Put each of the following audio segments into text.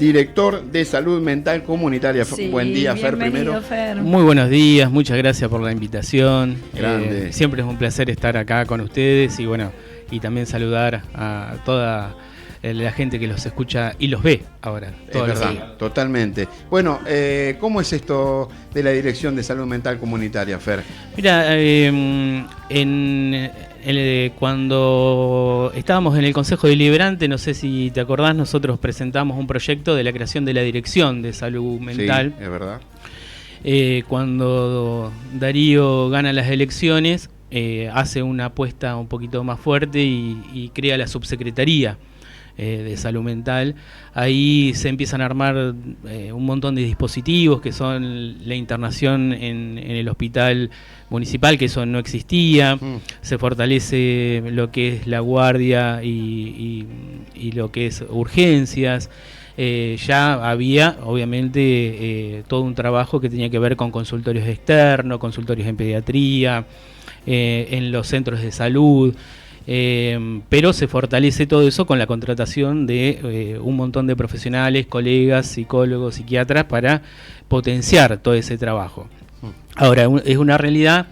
director de Salud Mental Comunitaria. Sí, buen día, Fer, primero. Fer. Muy buenos días, muchas gracias por la invitación. Grande. Siempre es un placer estar acá con ustedes y bueno, y también saludar a toda la gente que los escucha y los ve ahora. Es verdad, totalmente. Bueno, ¿cómo es esto de la Dirección de Salud Mental Comunitaria, Fer? Mira, cuando estábamos en el Consejo Deliberante, no sé si te acordás, nosotros presentamos un proyecto de la creación de la Dirección de Salud Mental. Sí, es verdad. Cuando Darío gana las elecciones, hace una apuesta un poquito más fuerte y crea la subsecretaría de salud mental. Ahí se empiezan a armar un montón de dispositivos que son la internación en el hospital municipal, que eso no existía. Se fortalece lo que es la guardia y lo que es urgencias. Ya había obviamente todo un trabajo que tenía que ver con consultorios externos, consultorios en pediatría, en los centros de salud. Pero se fortalece todo eso con la contratación de un montón de profesionales, colegas, psicólogos, psiquiatras para potenciar todo ese trabajo. Ahora, es una realidad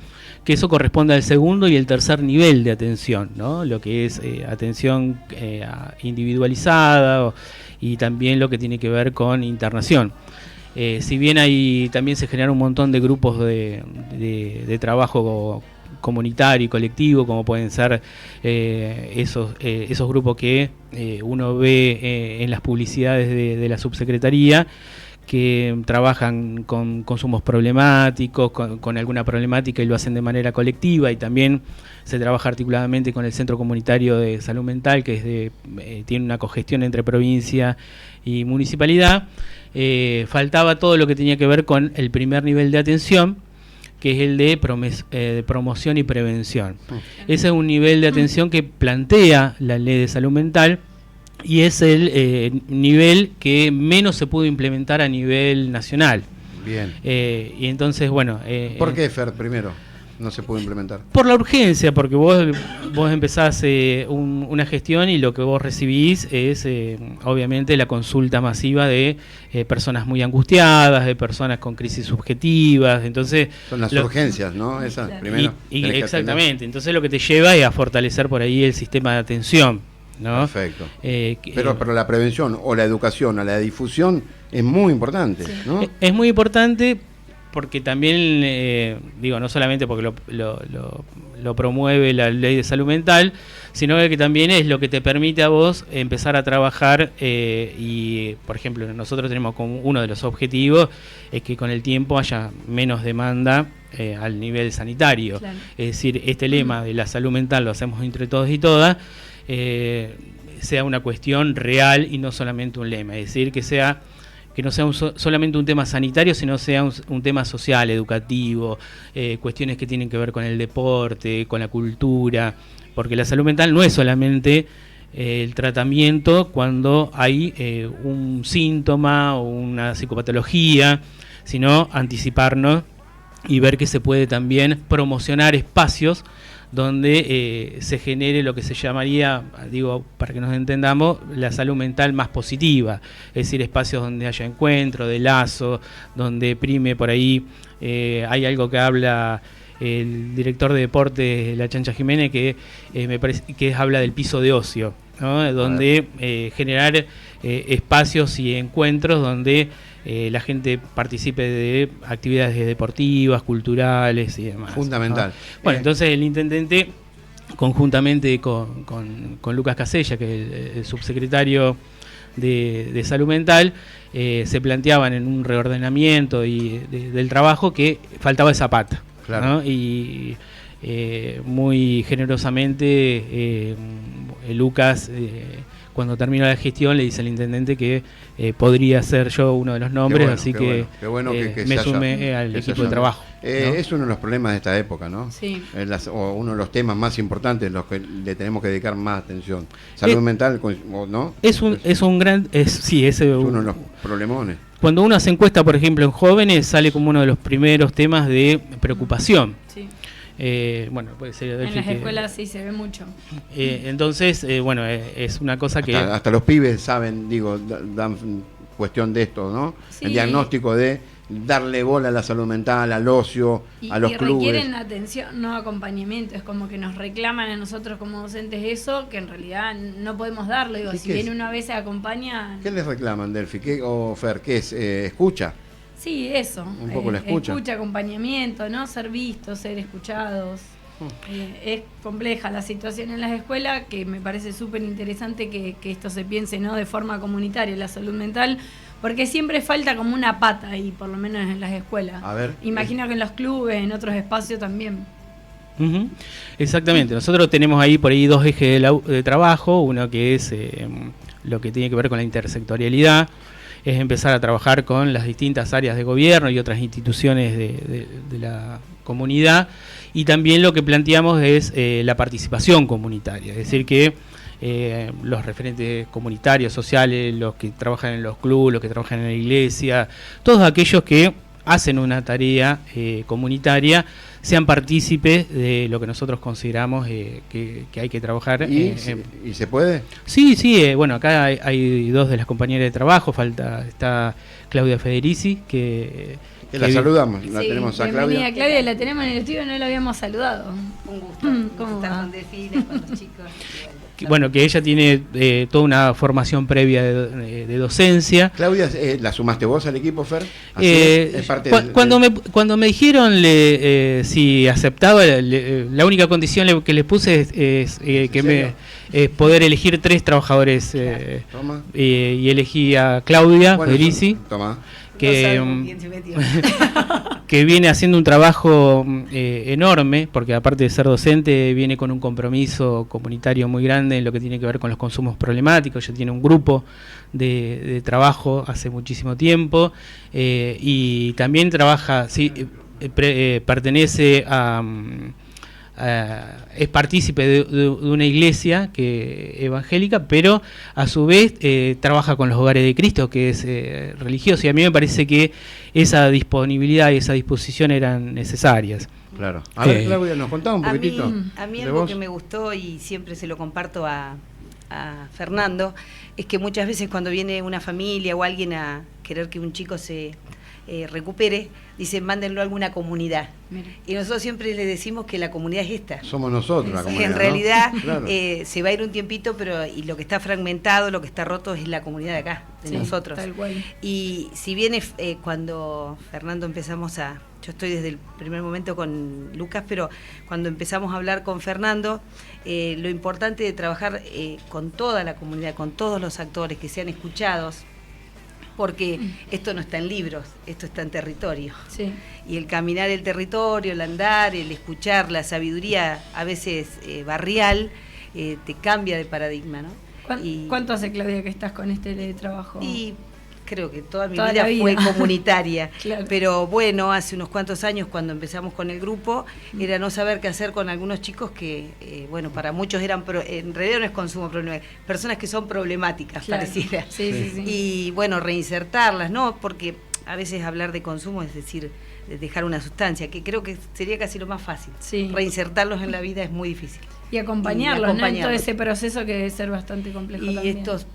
que eso corresponde al segundo y el tercer nivel de atención, ¿no? Lo que es atención individualizada y también lo que tiene que ver con internación. Si bien también se generan un montón de grupos de trabajo comunitario y colectivo, como pueden ser esos grupos que uno ve en las publicidades de la subsecretaría, que trabajan con consumos problemáticos, con alguna problemática y lo hacen de manera colectiva, y también se trabaja articuladamente con el Centro Comunitario de Salud Mental, que tiene una cogestión entre provincia y municipalidad. Faltaba todo lo que tenía que ver con el primer nivel de atención, que es el de promoción y prevención. Ese es un nivel de atención que plantea la Ley de Salud Mental y es el nivel que menos se pudo implementar a nivel nacional. Bien. Y entonces, bueno... ¿Por qué, Fer, primero no se pudo implementar? Por la urgencia, porque vos empezás una gestión y lo que vos recibís es obviamente la consulta masiva de personas muy angustiadas, de personas con crisis subjetivas. Entonces son las urgencias, ¿no? Esas, claro. Primero. Exactamente. Entonces lo que te lleva es a fortalecer por ahí el sistema de atención, ¿no? Perfecto. Pero la prevención o la educación o la difusión es muy importante, sí, ¿no? Es muy importante. Porque también, no solamente porque lo promueve la Ley de Salud Mental, sino que también es lo que te permite a vos empezar a trabajar y, por ejemplo, nosotros tenemos como uno de los objetivos es que con el tiempo haya menos demanda al nivel sanitario. Claro. Es decir, este lema de la salud mental lo hacemos entre todos y todas, sea una cuestión real y no solamente un lema. Es decir, que no sea solamente un tema sanitario, sino sea un tema social, educativo, cuestiones que tienen que ver con el deporte, con la cultura, porque la salud mental no es solamente el tratamiento cuando hay un síntoma o una psicopatología, sino anticiparnos y ver que se puede también promocionar espacios donde se genere lo que se llamaría, para que nos entendamos, la salud mental más positiva, es decir, espacios donde haya encuentro, de lazo, donde prime por ahí, hay algo que habla el director de deportes, La Chancha Jiménez, que me parece que habla del piso de ocio, ¿no? Donde generar espacios y encuentros donde la gente participe de actividades deportivas, culturales y demás. Fundamental. ¿No? Bueno, entonces el intendente, conjuntamente con Lucas Casella, que es el subsecretario de Salud Mental, se planteaban en un reordenamiento del trabajo que faltaba esa pata. Claro. ¿No? Y muy generosamente Lucas... cuando terminó la gestión le dice al intendente que podría ser yo uno de los nombres, qué bueno que me sumé al equipo de trabajo. ¿No? Es uno de los problemas de esta época, ¿no? Sí. O uno de los temas más importantes, los que le tenemos que dedicar más atención. Salud mental, ¿no? Es uno de los problemones. Cuando uno hace encuesta, por ejemplo, en jóvenes, sale como uno de los primeros temas de preocupación. Sí. Puede ser en las escuelas sí se ve mucho. Entonces, es una cosa que... Hasta los pibes saben, cuestión de esto, ¿no? Sí. El diagnóstico de darle bola a la salud mental, al ocio, a los clubes. Y requieren atención, no acompañamiento. Es como que nos reclaman a nosotros como docentes eso, que en realidad no podemos darlo. Digo, si bien una vez se acompaña... ¿Qué les reclaman, Delphi? O Fer, ¿qué es? ¿Escucha? Sí, eso. Un poco la escucha. Escucha, acompañamiento, ¿no? Ser vistos, ser escuchados. Es compleja la situación en las escuelas, que me parece súper interesante que esto se piense, ¿no? De forma comunitaria, la salud mental, porque siempre falta como una pata ahí, por lo menos en las escuelas. A ver, imagino que en los clubes, en otros espacios también. Exactamente, nosotros tenemos ahí por ahí dos ejes de trabajo, uno que es lo que tiene que ver con la intersectorialidad, es empezar a trabajar con las distintas áreas de gobierno y otras instituciones de la comunidad, y también lo que planteamos es la participación comunitaria, es decir que los referentes comunitarios, sociales, los que trabajan en los clubes, los que trabajan en la iglesia, todos aquellos que hacen una tarea comunitaria, sean partícipes de lo que nosotros consideramos que hay que trabajar. ¿Y se puede? Sí, bueno, acá hay dos de las compañeras de trabajo, está Claudia Federici, que la saludamos, la tenemos a Claudia. Claudia, la tenemos en el estudio, no la habíamos saludado. Un gusto estar con Delfines, con los chicos. Bueno, que ella tiene toda una formación previa de docencia. Claudia, ¿la sumaste vos al equipo, Fer? Es parte cuando me dijeron si aceptaba, la única condición que les puse es poder elegir 3 trabajadores. Y elegí a Claudia Federici. Que viene haciendo un trabajo enorme, porque aparte de ser docente viene con un compromiso comunitario muy grande en lo que tiene que ver con los consumos problemáticos. Ella tiene un grupo de trabajo hace muchísimo tiempo, y también trabaja, pertenece a... es partícipe de una iglesia evangélica, pero a su vez trabaja con los hogares de Cristo, que es religioso, y a mí me parece que esa disponibilidad y esa disposición eran necesarias. Claro. A ver, Claudia, nos contaba un poquitito. A mí algo que me gustó, y siempre se lo comparto a Fernando, es que muchas veces cuando viene una familia o alguien a querer que un chico se recupere, dicen mándenlo a alguna comunidad. Mira. Y nosotros siempre le decimos que la comunidad es esta. Somos nosotros la comunidad. En realidad, ¿no? Claro. Se va a ir un tiempito, pero y lo que está fragmentado, lo que está roto es la comunidad de acá, de nosotros. Tal cual. Y si bien cuando Fernando empezamos yo estoy desde el primer momento con Lucas, pero cuando empezamos a hablar con Fernando, lo importante de trabajar con toda la comunidad, con todos los actores, que sean escuchados, porque esto no está en libros, esto está en territorio. Sí. Y el caminar el territorio, el andar, el escuchar, la sabiduría a veces barrial, te cambia de paradigma, ¿no? ¿Cuánto hace, Claudia, que estás con este trabajo? Y creo que toda mi vida fue comunitaria. Claro. Pero bueno, hace unos cuantos años cuando empezamos con el grupo, era no saber qué hacer con algunos chicos que, bueno, para muchos en realidad no es consumo problemático, personas que son problemáticas, claro. Pareciera. Sí. Y bueno, reinsertarlas, ¿no? Porque a veces hablar de consumo es decir, de dejar una sustancia, que creo que sería casi lo más fácil. Sí. Reinsertarlos en la vida es muy difícil. Y acompañarlos, ¿no? En todo ese proceso que debe ser bastante complejo y también. Estos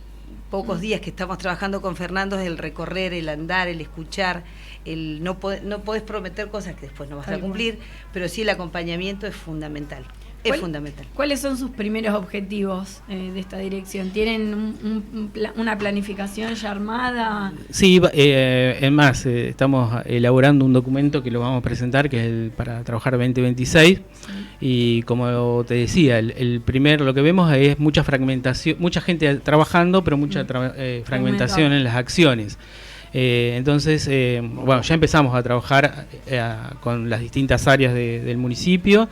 pocos días que estamos trabajando con Fernando es el recorrer, el andar, el escuchar, no podés prometer cosas que después no vas a cumplir, pero sí el acompañamiento es fundamental. Es fundamental. ¿Cuáles son sus primeros objetivos de esta dirección? ¿Tienen una planificación ya armada? Sí, es más, estamos elaborando un documento que lo vamos a presentar, que es para trabajar 2026, y como te decía, lo que vemos es mucha fragmentación, mucha gente trabajando, pero mucha fragmentación en las acciones. Entonces, bueno, ya empezamos a trabajar con las distintas áreas del municipio.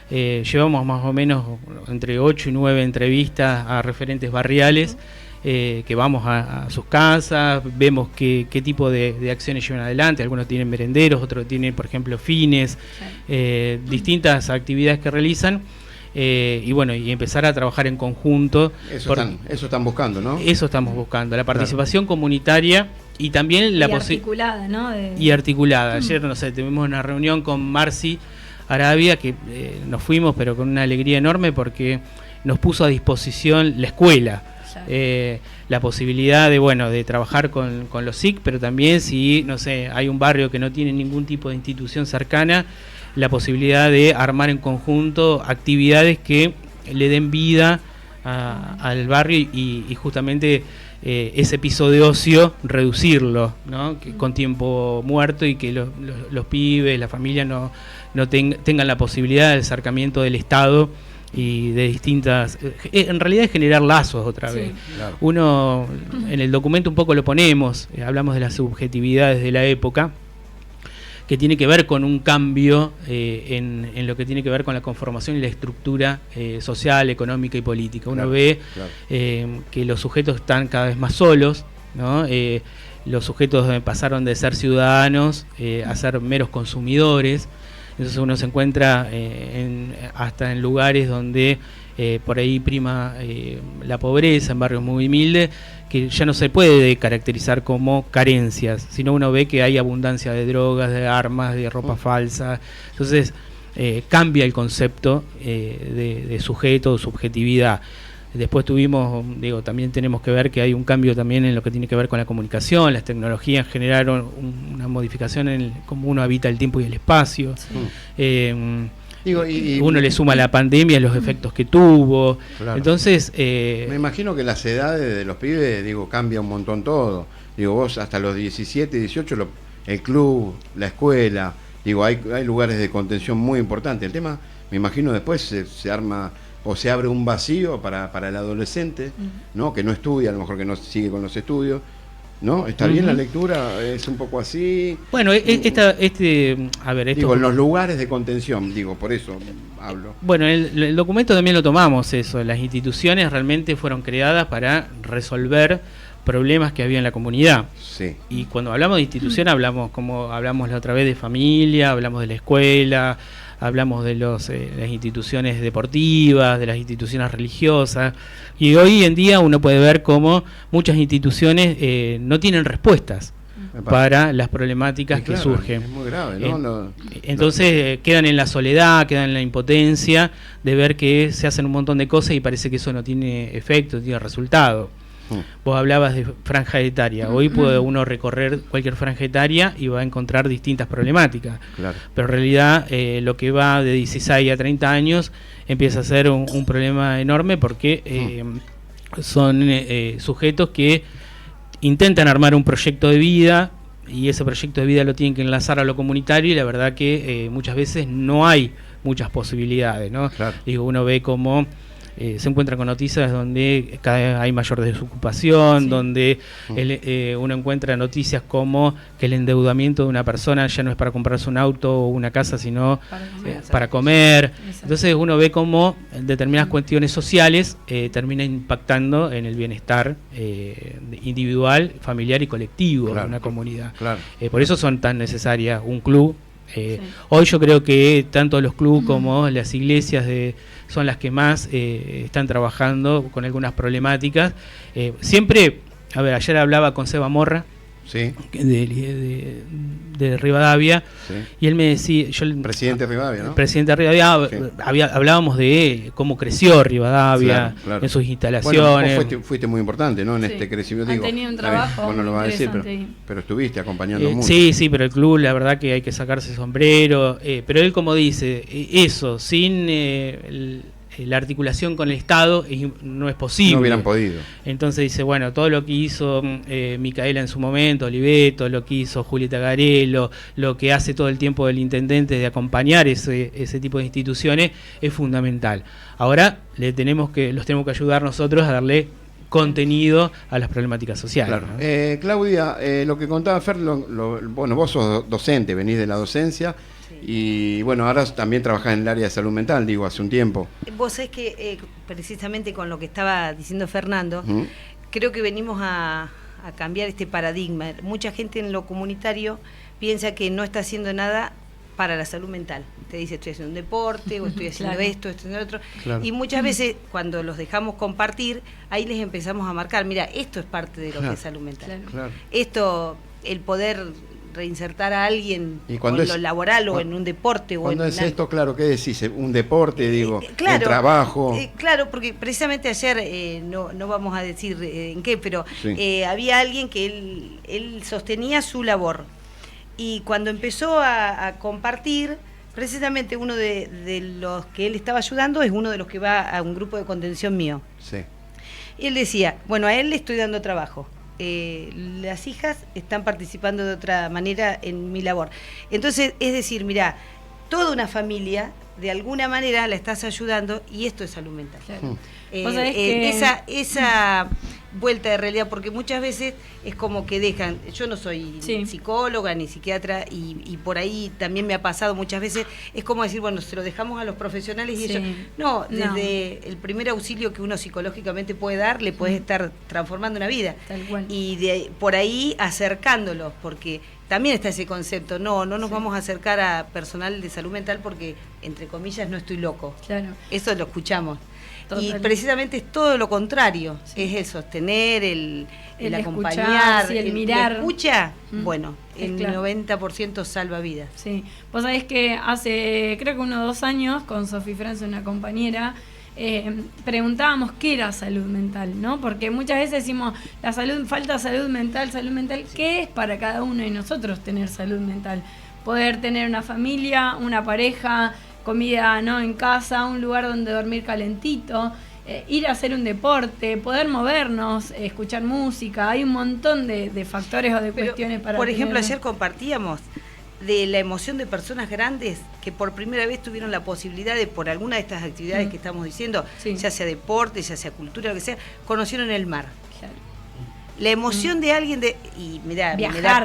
Llevamos más o menos entre 8 y 9 entrevistas a referentes barriales, que vamos a sus casas, vemos qué tipo de acciones llevan adelante. Algunos tienen merenderos, otros tienen, por ejemplo, fines, distintas actividades que realizan. Y bueno, y empezar a trabajar en conjunto. Eso están buscando, ¿no? Eso estamos buscando, la participación comunitaria y también la articulada, ¿no? Y articulada. Ayer, no sé, tuvimos una reunión con Marci Arabia, que nos fuimos pero con una alegría enorme porque nos puso a disposición la escuela. la posibilidad de trabajar con los SIC, pero también si, no sé, hay un barrio que no tiene ningún tipo de institución cercana, la posibilidad de armar en conjunto actividades que le den vida al barrio y justamente ese piso de ocio reducirlo, ¿no? Con tiempo muerto, y que los pibes, la familia no tengan la posibilidad del acercamiento del Estado y de distintas, en realidad es generar lazos otra vez. Claro. Uno en el documento un poco lo ponemos, hablamos de las subjetividades de la época, que tiene que ver con un cambio en lo que tiene que ver con la conformación y la estructura social, económica y política. Uno ve que los sujetos están cada vez más solos, ¿no? Los sujetos pasaron de ser ciudadanos a ser meros consumidores. Entonces uno se encuentra hasta en lugares donde por ahí prima la pobreza, en barrios muy humildes, que ya no se puede caracterizar como carencias, sino uno ve que hay abundancia de drogas, de armas, de ropa falsa. Entonces cambia el concepto de sujeto o subjetividad. Después también tenemos que ver que hay un cambio también en lo que tiene que ver con la comunicación. Las tecnologías generaron una modificación en cómo uno habita el tiempo y el espacio. Sí. Uno le suma la pandemia los efectos que tuvo. Claro. Entonces me imagino que las edades de los pibes, cambia un montón todo. Vos hasta los 17, 18, el club, la escuela, hay lugares de contención muy importantes. El tema, me imagino, después se arma o se abre un vacío para el adolescente, ¿no? Que no estudia, a lo mejor que no sigue con los estudios, ¿no? ¿Está bien la lectura? ¿Es un poco así? Bueno, en los lugares de contención, por eso hablo. Bueno, el documento también lo tomamos eso. Las instituciones realmente fueron creadas para resolver problemas que había en la comunidad. Sí. Y cuando hablamos de institución, hablamos la otra vez de familia, hablamos de la escuela, hablamos de las instituciones deportivas, de las instituciones religiosas, y hoy en día uno puede ver cómo muchas instituciones no tienen respuestas para las problemáticas que surgen. Es muy grave, ¿no? Entonces quedan en la soledad, quedan en la impotencia de ver que se hacen un montón de cosas y parece que eso no tiene efecto, no tiene resultado. Vos hablabas de franja etaria. Hoy puede uno recorrer cualquier franja etaria y va a encontrar distintas problemáticas. Claro. Pero en realidad lo que va de 16 a 30 años empieza a ser un problema enorme, porque son sujetos que intentan armar un proyecto de vida, y ese proyecto de vida lo tienen que enlazar a lo comunitario, y la verdad que muchas veces no hay muchas posibilidades, ¿no? Claro. Uno ve cómo se encuentra con noticias donde cada vez hay mayor desocupación, donde uno encuentra noticias como que el endeudamiento de una persona ya no es para comprarse un auto o una casa, sino para comer. Entonces uno ve cómo determinadas cuestiones sociales terminan impactando en el bienestar individual, familiar y colectivo de una comunidad. Claro. Por eso son tan necesarias un club. Hoy yo creo que tanto los clubes como las iglesias son las que más están trabajando con algunas problemáticas. Siempre, ayer hablaba con Seba Morra, sí, de Rivadavia, sí, y él me decía, presidente de Rivadavia, ¿no? Presidente de Rivadavia, sí. Hablábamos de cómo creció Rivadavia, claro. En sus instalaciones. Bueno, fuiste muy importante, ¿no? En este crecimiento. Han tenido un trabajo no lo vas a decir, pero estuviste acompañando mucho. Sí, pero el club, la verdad que hay que sacarse el sombrero, pero él, como dice, eso, sin la articulación con el Estado no es posible. No hubieran podido. Entonces dice, bueno, todo lo que hizo Micaela en su momento, Oliveto, lo que hizo Julieta Garelo, lo que hace todo el tiempo el intendente de acompañar ese tipo de instituciones, es fundamental. Ahora los tenemos que ayudar nosotros a darle contenido a las problemáticas sociales. Claro. ¿No? Claudia, lo que contaba Fer, bueno, vos sos docente, venís de la docencia. Y bueno, ahora también trabajás en el área de salud mental, hace un tiempo. Vos sabés que precisamente con lo que estaba diciendo Fernando, creo que venimos a cambiar este paradigma. Mucha gente en lo comunitario piensa que no está haciendo nada para la salud mental. Te dice, estoy haciendo un deporte, o estoy haciendo esto, estoy haciendo otro. Claro. Y muchas veces, cuando los dejamos compartir, ahí les empezamos a marcar, mira, esto es parte de lo que es salud mental. Claro. Esto, el poder reinsertar a alguien Y en lo laboral o en un deporte. Cuando o es esto, claro, ¿qué decís? Un deporte, digo, claro, el trabajo. Claro, porque precisamente ayer, no vamos a decir en qué, pero Sí. había alguien que él sostenía su labor. Y cuando empezó a compartir, precisamente uno de los que él estaba ayudando es uno de los que va a un grupo de contención mío. Sí. Y él decía, bueno, a él le estoy dando trabajo. Las hijas están participando de otra manera en mi labor. Entonces, es decir, mirá, toda una familia, de alguna manera la estás ayudando y esto es salud mental. Claro. ¿Vos sabés que Esa vuelta de realidad, porque muchas veces es como que dejan, yo no soy psicóloga ni psiquiatra y por ahí también me ha pasado muchas veces, es como decir, bueno, se lo dejamos a los profesionales y ellos, no, desde el primer auxilio que uno psicológicamente puede dar, le puedes estar transformando una vida. Tal cual. Y por ahí acercándolos, porque también está ese concepto, no nos vamos a acercar a personal de salud mental porque, entre comillas, no estoy loco. Claro. Eso lo escuchamos. Total. Y precisamente es todo lo contrario, es el sostener, el escuchar, acompañar, el mirar. La escucha, bueno, es el claro. 90% salva vidas. Sí, vos sabés que hace creo que 1 o 2 años con Sofi Franz, una compañera, preguntábamos qué era salud mental, ¿no? Porque muchas veces decimos, falta salud mental, ¿qué es para cada uno de nosotros tener salud mental? Poder tener una familia, una pareja, comida no en casa, un lugar donde dormir calentito, ir a hacer un deporte, poder movernos, escuchar música, hay un montón de factores o de cuestiones para por ejemplo, tener... ayer compartíamos de la emoción de personas grandes que por primera vez tuvieron la posibilidad de, por alguna de estas actividades que estamos diciendo, ya sea deporte, ya sea cultura, lo que sea, conocieron el mar. Claro. La emoción de alguien y me da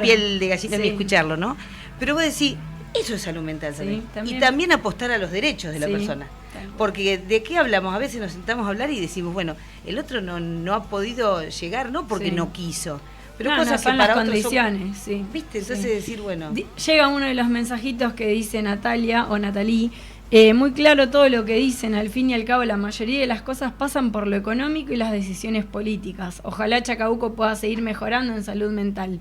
piel de gallina ni escucharlo, ¿no? Pero vos decís, eso es salud mental también. Y también apostar a los derechos de la persona. Porque ¿de qué hablamos? A veces nos sentamos a hablar y decimos, bueno, el otro no ha podido llegar, no porque no quiso, pero cosas que son para las otros condiciones, son, ¿viste? Entonces decir, bueno... Llega uno de los mensajitos que dice Natalia o Natalí, muy claro todo lo que dicen, al fin y al cabo la mayoría de las cosas pasan por lo económico y las decisiones políticas. Ojalá Chacabuco pueda seguir mejorando en salud mental.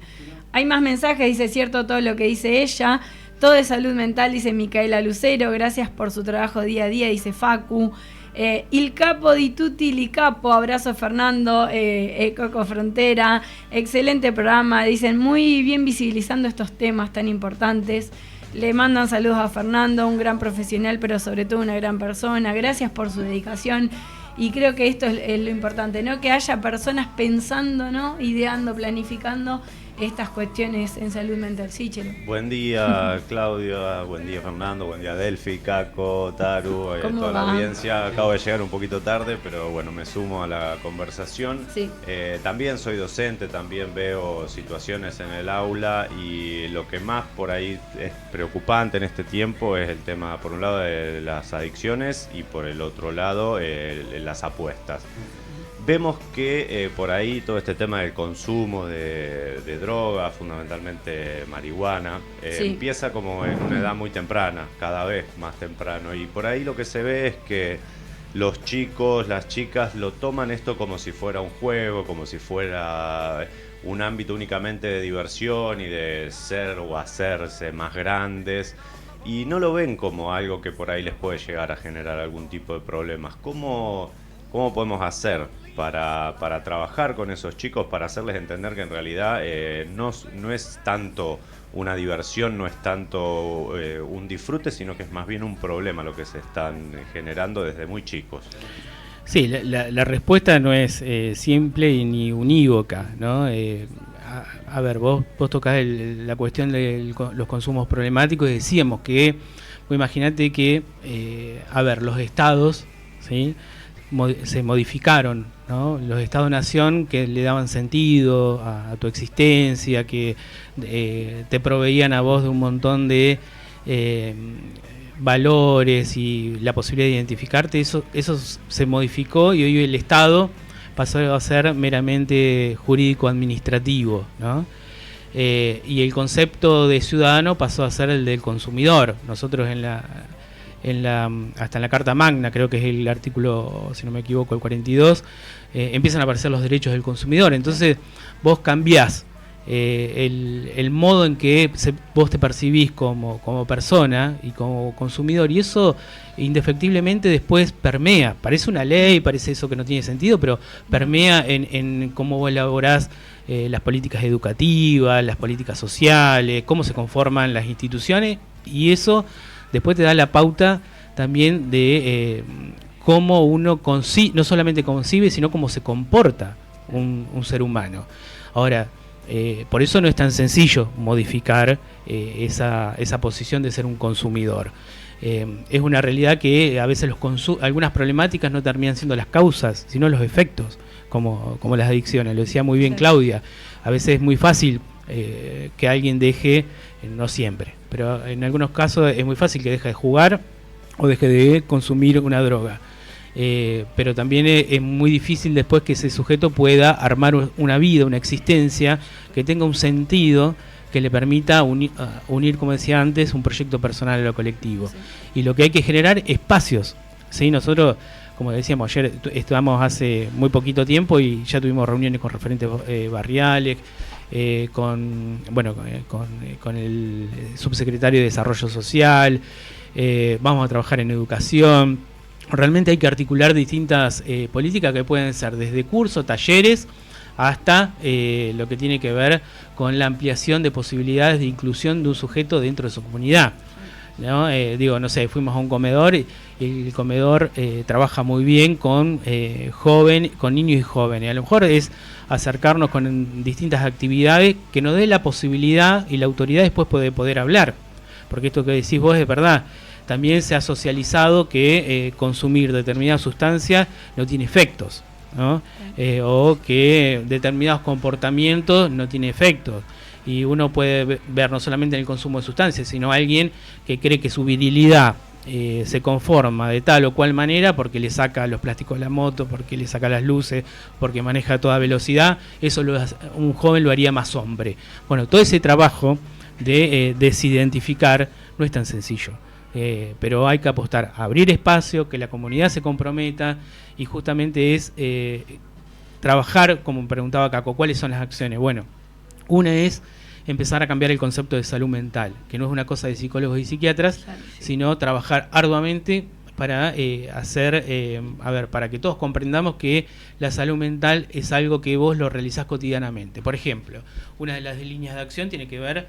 Hay más mensajes, dice cierto todo lo que dice ella. Todo es salud mental, dice Micaela Lucero, gracias por su trabajo día a día, dice Facu. Il capo di tutti li capo, abrazo Fernando, Coco Frontera, excelente programa, dicen muy bien visibilizando estos temas tan importantes. Le mandan saludos a Fernando, un gran profesional, pero sobre todo una gran persona. Gracias por su dedicación. Y creo que esto es lo importante, ¿no? Que haya personas pensando, ¿no? Ideando, planificando estas cuestiones en salud mental. Sí, Chelo. Buen día, Claudia, buen día, Fernando, buen día, Delphi, Caco, Taru, toda la audiencia. Acabo de llegar un poquito tarde, pero bueno, me sumo a la conversación. Sí. También soy docente, también veo situaciones en el aula y lo que más por ahí es preocupante en este tiempo es el tema, por un lado, de las adicciones y por el otro lado, las apuestas. Vemos que por ahí todo este tema del consumo de drogas, fundamentalmente marihuana, empieza como en una edad muy temprana, cada vez más temprano. Y por ahí lo que se ve es que los chicos, las chicas lo toman esto como si fuera un juego, como si fuera un ámbito únicamente de diversión y de ser o hacerse más grandes. Y no lo ven como algo que por ahí les puede llegar a generar algún tipo de problemas. ¿Cómo podemos hacer para trabajar con esos chicos, para hacerles entender que en realidad no es tanto una diversión, no es tanto un disfrute, sino que es más bien un problema lo que se están generando desde muy chicos? Sí, la respuesta no es simple ni unívoca, ¿no? A ver, vos tocás la cuestión de los consumos problemáticos y decíamos que, imagínate que, los estados, ¿sí?, se modificaron, ¿no? Los estados-nación que le daban sentido a tu existencia, que te proveían a vos de un montón de valores y la posibilidad de identificarte, eso se modificó y hoy el Estado pasó a ser meramente jurídico-administrativo, ¿no? Y el concepto de ciudadano pasó a ser el del consumidor. Nosotros hasta en la Carta Magna, creo que es el artículo, si no me equivoco, el 42, empiezan a aparecer los derechos del consumidor. Entonces vos cambiás el modo en que vos te percibís como persona y como consumidor, y eso indefectiblemente después permea, parece una ley, parece eso que no tiene sentido, pero permea en cómo vos elaborás las políticas educativas, las políticas sociales, cómo se conforman las instituciones, y eso después te da la pauta también de cómo uno no solamente concibe, sino cómo se comporta un ser humano. Ahora, por eso no es tan sencillo modificar esa posición de ser un consumidor. Es una realidad que a veces algunas problemáticas no terminan siendo las causas, sino los efectos, como las adicciones. Lo decía muy bien Claudia, a veces es muy fácil que alguien deje, no siempre, pero en algunos casos es muy fácil que deje de jugar o deje de consumir una droga. Pero también es muy difícil después que ese sujeto pueda armar una vida, una existencia que tenga un sentido, que le permita unir, como decía antes, un proyecto personal a lo colectivo. Sí. Y lo que hay que generar espacios, ¿sí? Nosotros, como decíamos ayer, estábamos hace muy poquito tiempo y ya tuvimos reuniones con referentes barriales, con el subsecretario de Desarrollo Social, vamos a trabajar en educación. Realmente hay que articular distintas políticas que pueden ser desde cursos, talleres, hasta lo que tiene que ver con la ampliación de posibilidades de inclusión de un sujeto dentro de su comunidad, ¿no? Fuimos a un comedor y el comedor trabaja muy bien con niños y jóvenes. A lo mejor es acercarnos con distintas actividades que nos dé la posibilidad y la autoridad después de poder hablar, porque esto que decís vos es verdad. También se ha socializado que consumir determinadas sustancias no tiene efectos, ¿no? O que determinados comportamientos no tienen efectos. Y uno puede ver no solamente en el consumo de sustancias, sino alguien que cree que su virilidad se conforma de tal o cual manera porque le saca los plásticos de la moto, porque le saca las luces, porque maneja a toda velocidad. Eso un joven lo haría más hombre. Bueno, todo ese trabajo de desidentificar no es tan sencillo. Pero hay que apostar a abrir espacio, que la comunidad se comprometa, y justamente es trabajar, como preguntaba Caco, ¿cuáles son las acciones? Bueno, una es empezar a cambiar el concepto de salud mental, que no es una cosa de psicólogos y psiquiatras, claro, sí, sino trabajar arduamente para para que todos comprendamos que la salud mental es algo que vos lo realizás cotidianamente. Por ejemplo, una de las líneas de acción tiene que ver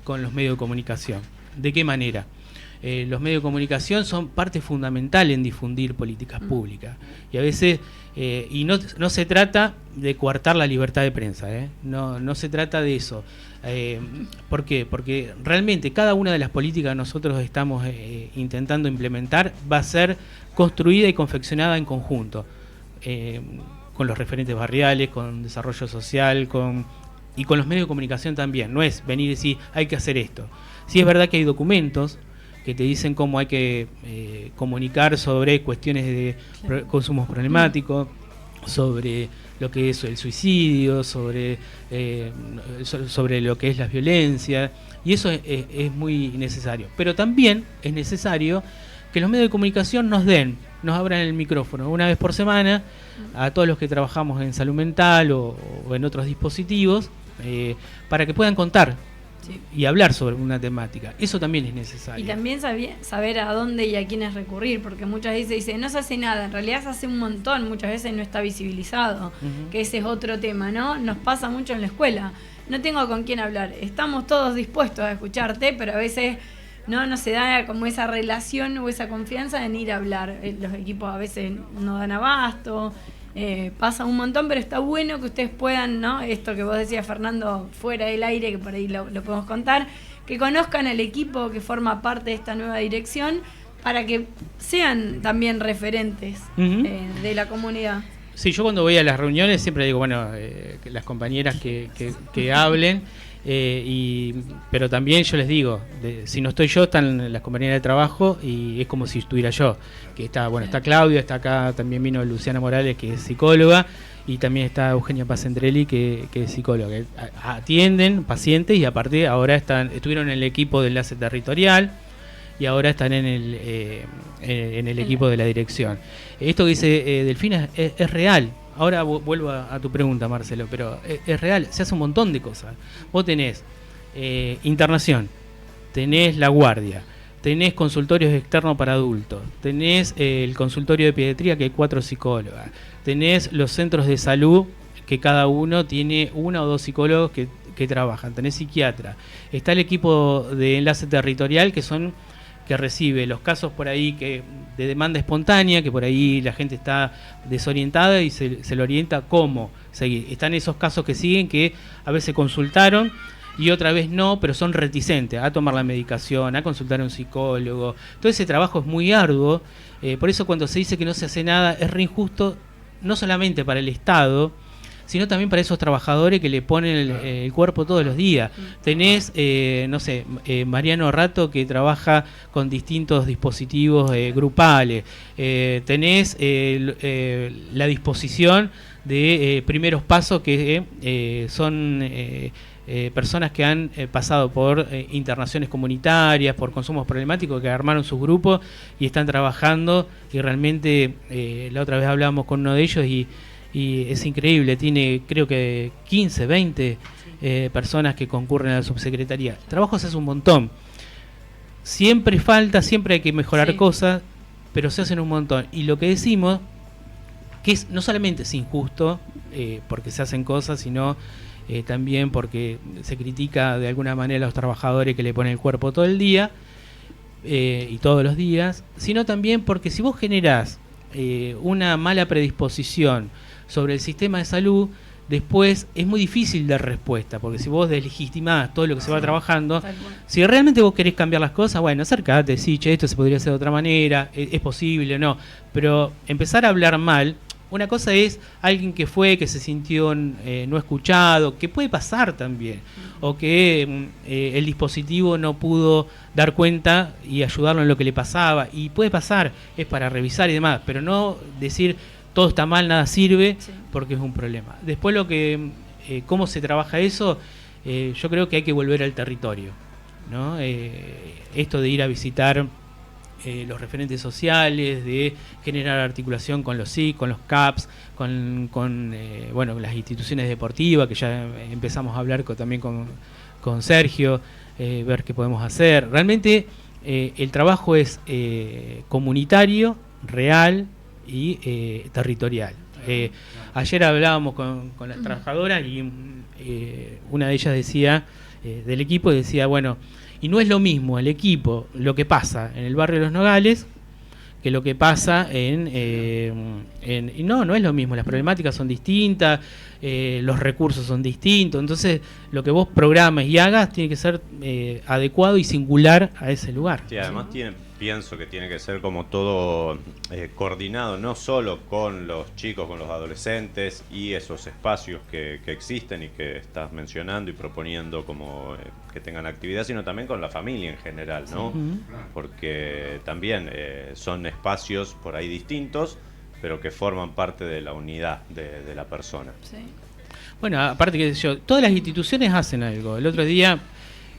con los medios de comunicación. ¿De qué manera? Los medios de comunicación son parte fundamental en difundir políticas públicas, y a veces no se trata de coartar la libertad de prensa, no se trata de eso. ¿Por qué? Porque realmente cada una de las políticas que nosotros estamos intentando implementar va a ser construida y confeccionada en conjunto, con los referentes barriales, con desarrollo social, y con los medios de comunicación también. No es venir y decir hay que hacer esto. Sí es verdad que hay documentos que te dicen cómo hay que comunicar sobre cuestiones de consumos problemáticos, sobre lo que es el suicidio, sobre lo que es la violencia, y eso es muy necesario. Pero también es necesario que los medios de comunicación nos abran el micrófono una vez por semana a todos los que trabajamos en salud mental o en otros dispositivos, para que puedan contar. Sí. Y hablar sobre una temática, eso también es necesario. Y también saber a dónde y a quiénes recurrir, porque muchas veces dicen no se hace nada, en realidad se hace un montón, muchas veces no está visibilizado, que ese es otro tema, ¿no? Nos pasa mucho en la escuela, no tengo con quién hablar, estamos todos dispuestos a escucharte, pero a veces no se da como esa relación o esa confianza en ir a hablar, los equipos a veces no dan abasto. Pasa un montón, pero está bueno que ustedes puedan, ¿no? Esto que vos decías, Fernando, fuera del aire, que por ahí lo podemos contar, que conozcan al equipo que forma parte de esta nueva dirección, para que sean también referentes de la comunidad. Sí, yo cuando voy a las reuniones siempre digo, que las compañeras que hablen, pero también yo les digo, si no estoy yo, están las compañeras de trabajo y es como si estuviera yo, que está Claudia, está acá, también vino Luciana Morales, que es psicóloga, y también está Eugenia Pacentrelli, que es psicóloga, que atienden pacientes, y aparte ahora estuvieron en el equipo de enlace territorial y ahora están en el equipo de la dirección. Esto que dice Delfina es real, ahora vuelvo a tu pregunta, Marcelo, pero es real, se hace un montón de cosas. Vos tenés internación, tenés la guardia, tenés consultorios externos para adultos, tenés el consultorio de pediatría que hay 4 psicólogas, tenés los centros de salud que cada uno tiene 1 o 2 psicólogos que trabajan, tenés psiquiatra, está el equipo de enlace territorial que recibe los casos por ahí de demanda espontánea, que por ahí la gente está desorientada y se le orienta cómo seguir. Están esos casos que siguen que a veces consultaron y otra vez no, pero son reticentes a tomar la medicación, a consultar a un psicólogo. Todo ese trabajo es muy arduo, por eso cuando se dice que no se hace nada es re injusto, no solamente para el Estado, sino también para esos trabajadores que le ponen el cuerpo todos los días. Tenés, Mariano Rato, que trabaja con distintos dispositivos grupales. Tenés la disposición de primeros pasos, que son personas que han pasado por internaciones comunitarias, por consumos problemáticos, que armaron sus grupos y están trabajando. Y realmente, la otra vez hablábamos con uno de ellos y es increíble, tiene creo que 15, 20 personas que concurren a la subsecretaría. Trabajo se hace un montón. Siempre falta, siempre hay que mejorar cosas, pero se hacen un montón. Y lo que decimos, que no solamente es injusto, porque se hacen cosas, sino también porque se critica de alguna manera a los trabajadores que le ponen el cuerpo todo el día y todos los días, sino también porque si vos generás una mala predisposición sobre el sistema de salud, después es muy difícil dar respuesta, porque si vos deslegitimás todo lo que se va trabajando, si realmente vos querés cambiar las cosas, bueno, acércate, sí, che, esto se podría hacer de otra manera, es posible o no, pero empezar a hablar mal, una cosa es alguien que se sintió no escuchado, que puede pasar también, o que el dispositivo no pudo dar cuenta y ayudarlo en lo que le pasaba, y puede pasar, es para revisar y demás, pero no decir todo está mal, nada sirve, porque es un problema. Después cómo se trabaja eso, yo creo que hay que volver al territorio, ¿no? Esto de ir a visitar los referentes sociales, de generar articulación con los SIC, con los CAPS, con las instituciones deportivas, que ya empezamos a hablar también con Sergio, ver qué podemos hacer. Realmente el trabajo es comunitario, real y territorial. Ayer hablábamos con las trabajadoras y una de ellas decía, del equipo, decía, bueno, y no es lo mismo el equipo, lo que pasa en el barrio de Los Nogales, que lo que pasa no es lo mismo, las problemáticas son distintas, los recursos son distintos, entonces lo que vos programas y hagas tiene que ser adecuado y singular a ese lugar. Sí, además pienso que tiene que ser como todo coordinado, no solo con los chicos, con los adolescentes y esos espacios que existen y que estás mencionando y proponiendo como que tengan actividad, sino también con la familia en general, ¿no? Porque también son espacios por ahí distintos, pero que forman parte de la unidad de la persona. Sí. Bueno, aparte que todas las instituciones hacen algo. El otro día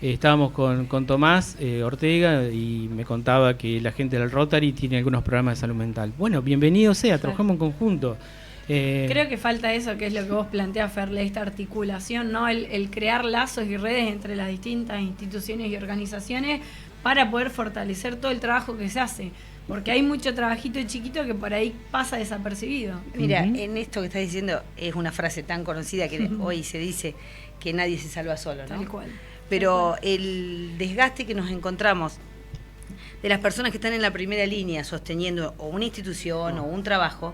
estábamos con Tomás Ortega y me contaba que la gente del Rotary tiene algunos programas de salud mental. Bueno, bienvenido sea, trabajamos en conjunto. Creo que falta eso, que es lo que vos planteás, Ferle, esta articulación, ¿no? El crear lazos y redes entre las distintas instituciones y organizaciones para poder fortalecer todo el trabajo que se hace. Porque hay mucho trabajito chiquito que por ahí pasa desapercibido. Mira, en esto que estás diciendo es una frase tan conocida que hoy se dice que nadie se salva solo, ¿no? Tal cual. Pero el desgaste que nos encontramos de las personas que están en la primera línea sosteniendo o una institución o un trabajo,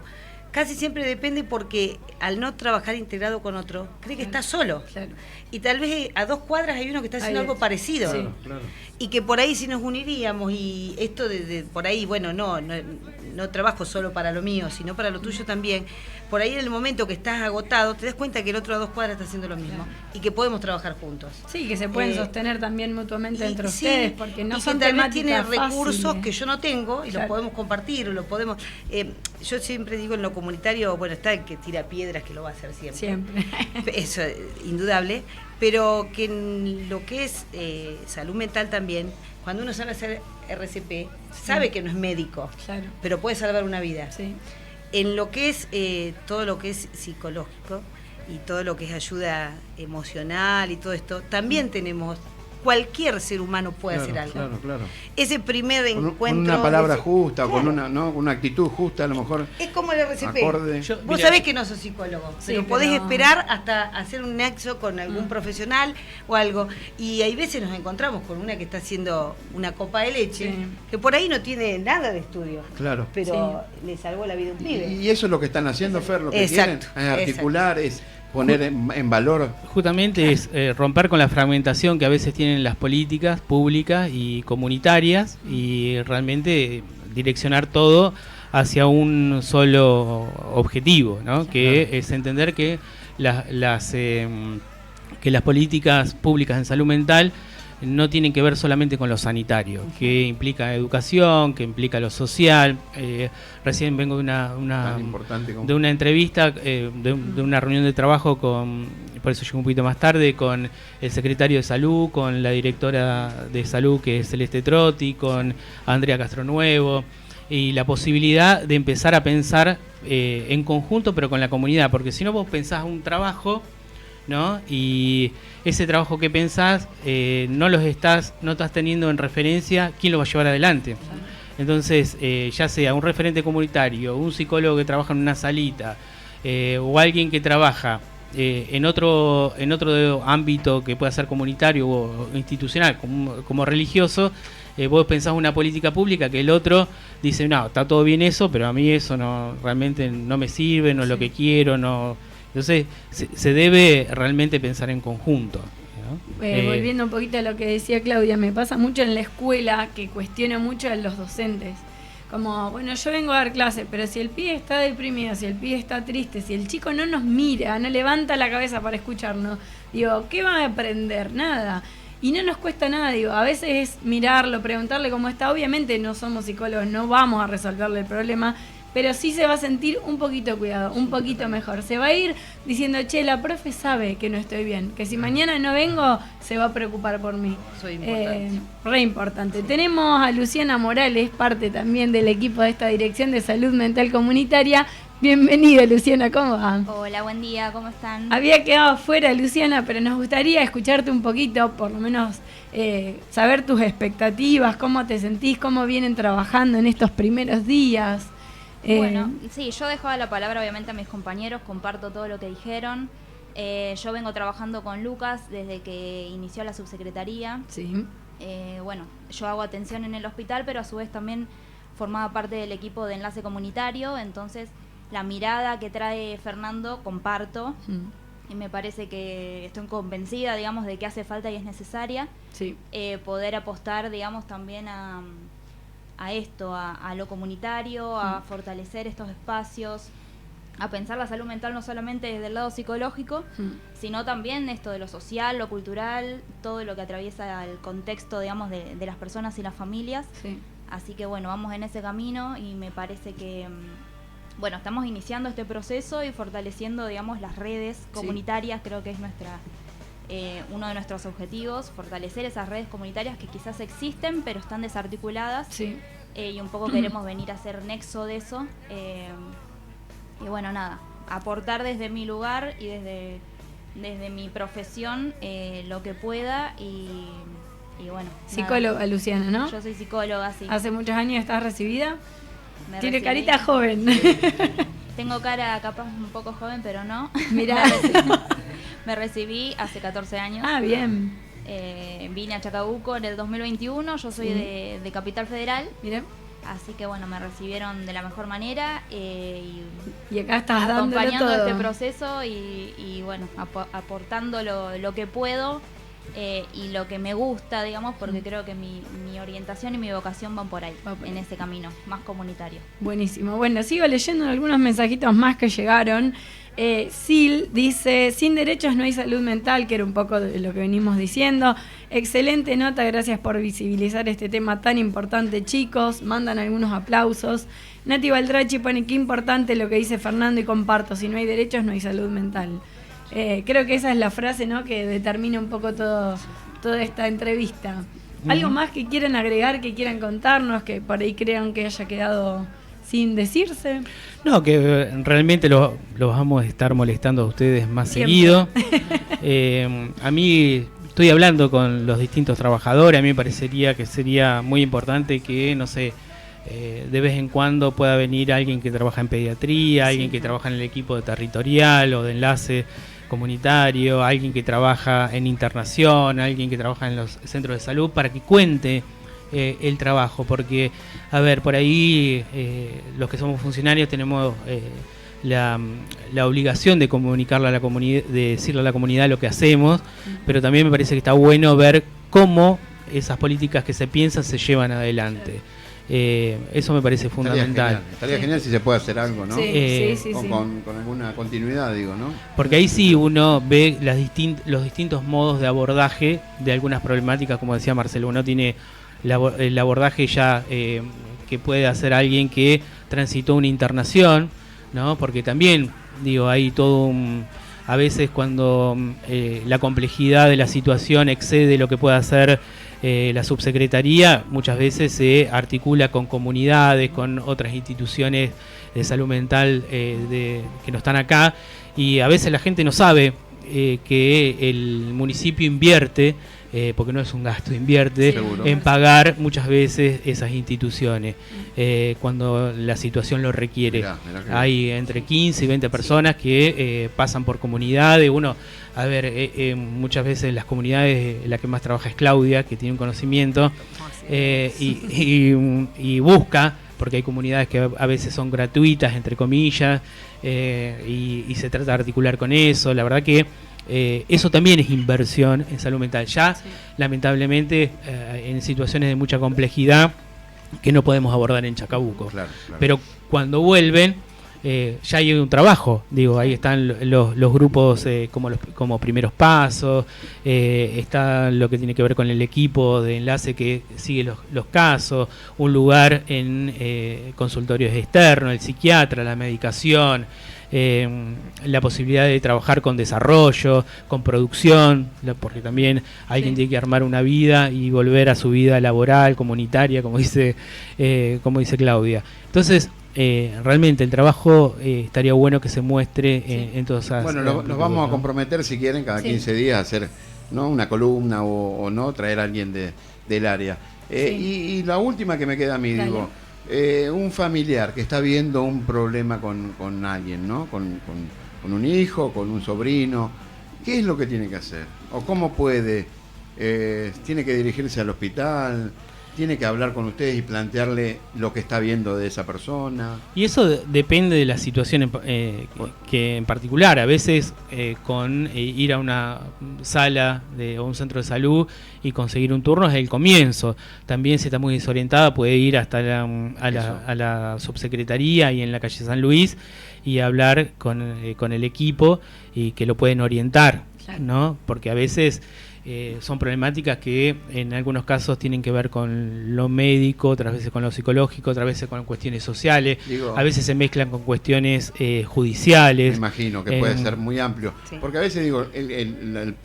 casi siempre depende porque al no trabajar integrado con otro, cree que está solo. Claro. Y tal vez a 2 cuadras hay uno que está haciendo algo parecido. Sí. Claro. Y que por ahí si nos uniríamos y esto de por ahí, bueno, no trabajo solo para lo mío, sino para lo tuyo también. Por ahí en el momento que estás agotado, te das cuenta que el otro a 2 cuadras está haciendo lo mismo. Claro. Y que podemos trabajar juntos. Sí, que se pueden sostener también mutuamente entre ustedes, porque no son temáticas fáciles. Tiene recursos que yo no tengo y los podemos compartir, los podemos... yo siempre digo en lo comunitario, bueno, está el que tira piedras, que lo va a hacer siempre. Siempre. Eso, indudable. Pero que en lo que es salud mental también, cuando uno sabe hacer RCP, sabe que no es médico, pero puede salvar una vida. Sí. En lo que es todo lo que es psicológico y todo lo que es ayuda emocional y todo esto, también tenemos, cualquier ser humano puede hacer algo. Claro. Ese primer encuentro... Con una palabra justa, claro, con una actitud justa, a lo mejor... Es como el RCP. Acorde. Vos sabés que no sos psicólogo, pero podés esperar hasta hacer un nexo con algún profesional o algo. Y hay veces nos encontramos con una que está haciendo una copa de leche, que por ahí no tiene nada de estudio. Claro. Pero le salvó la vida a un pibe. Y eso es lo que están haciendo, Fer, lo que quieren, es articular, es poner en valor. Justamente es romper con la fragmentación que a veces tienen las políticas públicas y comunitarias y realmente direccionar todo hacia un solo objetivo, ¿no? Que es entender que las políticas públicas en salud mental no tienen que ver solamente con lo sanitario, que implica educación, que implica lo social. Recién vengo de una entrevista, de una reunión de trabajo por eso llego un poquito más tarde, con el secretario de Salud, con la directora de Salud, que es Celeste Trotti, con Andrea Castronuevo, y la posibilidad de empezar a pensar en conjunto, pero con la comunidad, porque si no vos pensás un trabajo, ¿no? Y ese trabajo que pensás no estás teniendo en referencia quién lo va a llevar adelante. Entonces, ya sea un referente comunitario, un psicólogo que trabaja en una salita, o alguien que trabaja en otro ámbito que pueda ser comunitario o institucional, como religioso, vos pensás una política pública que el otro dice, no, está todo bien eso, pero a mí eso no realmente no me sirve, no es lo que quiero, no. Entonces se debe realmente pensar en conjunto, ¿no? Volviendo un poquito a lo que decía Claudia, me pasa mucho en la escuela que cuestiona mucho a los docentes. Como, bueno, yo vengo a dar clase, pero si el pibe está deprimido, si el pibe está triste, si el chico no nos mira, no levanta la cabeza para escucharnos, digo, ¿qué va a aprender? Nada. Y no nos cuesta nada, digo, a veces es mirarlo, preguntarle cómo está. Obviamente no somos psicólogos, no vamos a resolverle el problema, pero sí se va a sentir un poquito cuidado, un poquito mejor. Se va a ir diciendo, che, la profe sabe que no estoy bien, que si mañana no vengo, se va a preocupar por mí. Soy importante. Re importante. Tenemos a Luciana Morales, parte también del equipo de esta Dirección de Salud Mental Comunitaria. Bienvenida, Luciana, ¿cómo va? Hola, buen día, ¿cómo están? Había quedado fuera, Luciana, pero nos gustaría escucharte un poquito, por lo menos saber tus expectativas, cómo te sentís, cómo vienen trabajando en estos primeros días. Bueno, sí, yo dejaba la palabra obviamente a mis compañeros, comparto todo lo que dijeron. Yo vengo trabajando con Lucas desde que inició la subsecretaría. Sí. Bueno, yo hago atención en el hospital, pero a su vez también formaba parte del equipo de enlace comunitario, entonces la mirada que trae Fernando comparto. Y me parece que estoy convencida, digamos, de que hace falta y es necesaria poder apostar, digamos, también a esto, a lo comunitario, a fortalecer estos espacios, a pensar la salud mental no solamente desde el lado psicológico, sino también esto de lo social, lo cultural, todo lo que atraviesa el contexto, digamos, de las personas y las familias. Sí. Así que bueno, vamos en ese camino y me parece que bueno, estamos iniciando este proceso y fortaleciendo, digamos, las redes comunitarias, creo que es uno de nuestros objetivos, fortalecer esas redes comunitarias que quizás existen, pero están desarticuladas. Sí. Y un poco queremos venir a hacer nexo de eso. Y bueno, nada, aportar desde mi lugar y desde mi profesión lo que pueda y bueno. Psicóloga, nada. Luciana, ¿no? Yo soy psicóloga, sí. ¿Hace muchos años estás recibida? Tiene recibí. carita joven. Tengo cara capaz un poco joven, pero no. Mirá. Me recibí hace 14 años. Ah, bien. Vine a Chacabuco en el 2021, yo soy de Capital Federal. Mirá. Así que bueno, me recibieron de la mejor manera y acá estás acompañando dándolo todo. este proceso y bueno, aportando lo que puedo y lo que me gusta, digamos, porque creo que mi orientación y mi vocación van por ahí, en ese camino más comunitario. Buenísimo. Bueno, sigo leyendo algunos mensajitos más que llegaron. Sil dice, sin derechos no hay salud mental, que era un poco de lo que venimos diciendo. Excelente nota, gracias por visibilizar este tema tan importante, chicos. Mandan algunos aplausos. Nati Baldrachi pone, qué importante lo que dice Fernando y comparto, si no hay derechos no hay salud mental. Creo que esa es la frase, ¿no?, que determina un poco toda esta entrevista. ¿Algo más que quieran agregar, que quieran contarnos, que por ahí crean que haya quedado sin decirse. No, que realmente los vamos a estar molestando a ustedes más Siempre. seguido. A mí estoy hablando con los distintos trabajadores, a mí me parecería que sería muy importante que, no sé, de vez en cuando pueda venir alguien que trabaja en pediatría, alguien que trabaja en el equipo de territorial o de enlace comunitario, alguien que trabaja en internación, alguien que trabaja en los centros de salud, para que cuente el trabajo, porque, a ver, por ahí los que somos funcionarios tenemos la obligación de comunicarle a la comunidad, de decirle a la comunidad lo que hacemos, pero también me parece que está bueno ver cómo esas políticas que se piensan se llevan adelante. Eso me parece fundamental. Estaría genial si se puede hacer algo, ¿no? Sí, Con alguna continuidad, digo, ¿no? Porque ahí sí uno ve los distintos modos de abordaje de algunas problemáticas, como decía Marcelo. Uno tiene el abordaje ya que puede hacer alguien que transitó una internación, ¿no? Porque también, digo, hay todo a veces cuando la complejidad de la situación excede lo que puede hacer la subsecretaría, muchas veces se articula con comunidades, con otras instituciones de salud mental que no están acá, y a veces la gente no sabe que el municipio invierte, porque no es un gasto, invierte en pagar muchas veces esas instituciones cuando la situación lo requiere. Mirá hay entre 15 y 20 personas que pasan por comunidades. Uno, a ver, muchas veces las comunidades, la que más trabaja es Claudia, que tiene un conocimiento y busca, porque hay comunidades que a veces son gratuitas, entre comillas, y se trata de articular con eso. La verdad que eso también es inversión en salud mental. Ya, lamentablemente, en situaciones de mucha complejidad que no podemos abordar en Chacabuco. Claro. Pero cuando vuelven, ya hay un trabajo. Digo, ahí están los grupos como primeros pasos, está lo que tiene que ver con el equipo de enlace que sigue los casos, un lugar en consultorios externos, el psiquiatra, la medicación, la posibilidad de trabajar con desarrollo, con producción, porque también alguien tiene que armar una vida y volver a su vida laboral, comunitaria, como dice Claudia. Entonces, realmente el trabajo estaría bueno que se muestre en todas esas... Bueno, nos vamos a comprometer, si quieren, cada 15 días a hacer, ¿no?, una columna o no, traer a alguien del área. Y la última que me queda a mí, digo, un familiar que está viendo un problema con alguien, ¿no? Con un hijo, con un sobrino, ¿qué es lo que tiene que hacer? ¿O cómo puede? ¿Tiene que dirigirse al hospital? ¿Tiene que hablar con ustedes y plantearle lo que está viendo de esa persona? Y eso depende de la situación que en particular. A veces con ir a una sala o un centro de salud y conseguir un turno es el comienzo. También, si está muy desorientada, puede ir hasta a la subsecretaría y en la calle San Luis y hablar con el equipo y que lo pueden orientar, ¿no? Porque a veces... son problemáticas que en algunos casos tienen que ver con lo médico, otras veces con lo psicológico, otras veces con cuestiones sociales, a veces se mezclan con cuestiones judiciales. Me imagino que puede ser muy amplio, porque a veces digo el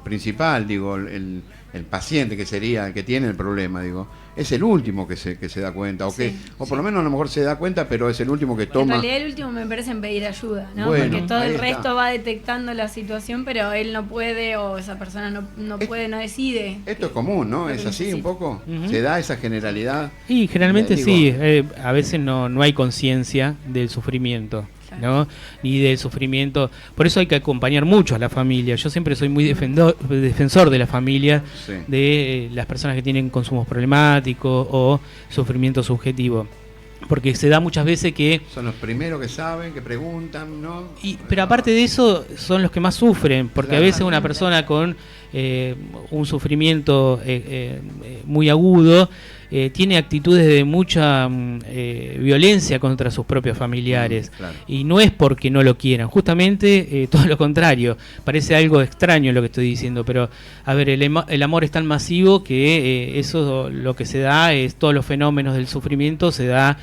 principal, digo el paciente que sería el que tiene el problema, digo, es el último que se da cuenta, o por lo menos a lo mejor se da cuenta, pero es el último que toma. En realidad el último me parece en pedir ayuda, ¿no? Bueno, porque todo el resto va detectando la situación, pero él no puede, o esa persona no puede, no decide. Esto es común, ¿no? ¿Es así un poco? ¿Se da esa generalidad? Y generalmente sí, a veces no hay conciencia del sufrimiento, ¿no? Ni del sufrimiento. Por eso hay que acompañar mucho a la familia. Yo siempre soy muy defensor de la familia, de las personas que tienen consumos problemáticos o sufrimiento subjetivo. Porque se da muchas veces que... Son los primeros que saben, que preguntan, ¿no? Pero aparte de eso, son los que más sufren, porque a veces una persona con un sufrimiento muy agudo tiene actitudes de mucha violencia contra sus propios familiares. Y no es porque no lo quieran, justamente todo lo contrario. Parece algo extraño lo que estoy diciendo, pero a ver, el amor es tan masivo que eso lo que se da es todos los fenómenos del sufrimiento se da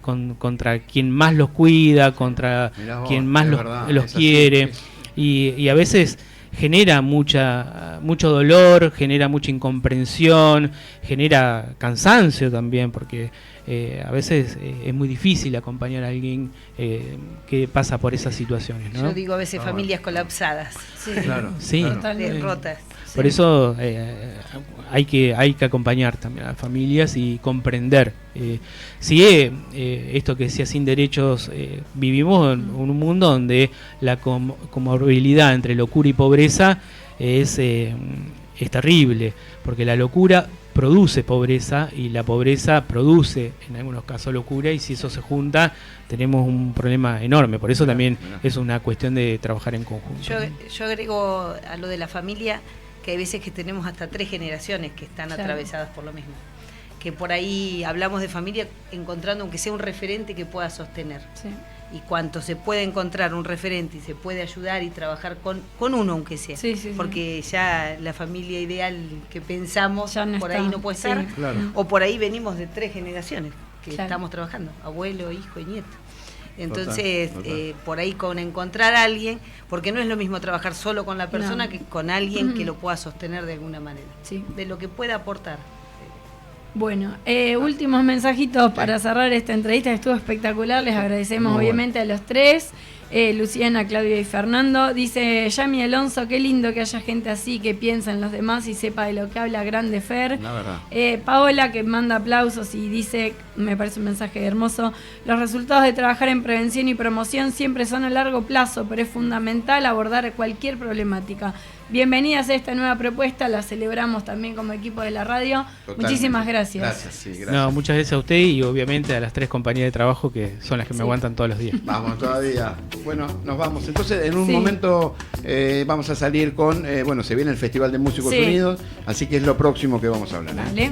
contra quien más los cuida, contra quien más los quiere. Y a veces genera mucho dolor, genera mucha incomprensión, genera cansancio también, porque a veces es muy difícil acompañar a alguien que pasa por esas situaciones, ¿no? Yo digo a veces familias colapsadas. Sí, Claro, Sí, totalmente. Rotas. por eso hay que acompañar también a las familias y comprender. Si esto que decía sin derechos, vivimos en un mundo donde la comorbilidad entre locura y pobreza es terrible, porque la locura produce pobreza y la pobreza produce en algunos casos locura, y si eso se junta tenemos un problema enorme. Por eso también es una cuestión de trabajar en conjunto. Yo agrego a lo de la familia que hay veces que tenemos hasta 3 generaciones que están atravesadas por lo mismo. Que por ahí hablamos de familia encontrando aunque sea un referente que pueda sostener. Sí. Y cuanto se puede encontrar un referente y se puede ayudar y trabajar con uno aunque sea. Sí, sí, sí. Porque ya la familia ideal que pensamos Ya no por está. ahí no puede estar. Sí. Claro. O por ahí venimos de 3 generaciones que Claro. estamos trabajando, abuelo, hijo y nieto. Entonces, Total. por ahí con encontrar a alguien, porque no es lo mismo trabajar solo con la persona No. que con alguien que lo pueda sostener de alguna manera, Sí. de lo que pueda aportar. Bueno, últimos mensajitos para cerrar esta entrevista que estuvo espectacular. Les agradecemos Muy obviamente a los 3, Luciana, Claudia y Fernando. Dice Yami Alonso, qué lindo que haya gente así que piensa en los demás y sepa de lo que habla. Grande Fer. La verdad. Paola, que manda aplausos y dice, me parece un mensaje hermoso, los resultados de trabajar en prevención y promoción siempre son a largo plazo, pero es fundamental abordar cualquier problemática. Bienvenidas a esta nueva propuesta, la celebramos también como equipo de la radio. Totalmente. Muchísimas gracias. Gracias, sí, gracias. No, muchas gracias a usted y obviamente a las 3 compañías de trabajo que son las que me aguantan todos los días. Vamos todavía. Bueno, nos vamos. Entonces, en un Sí. momento vamos a salir con, se viene el Festival de Músicos Sí. Unidos, así que es lo próximo que vamos a hablar. Vale.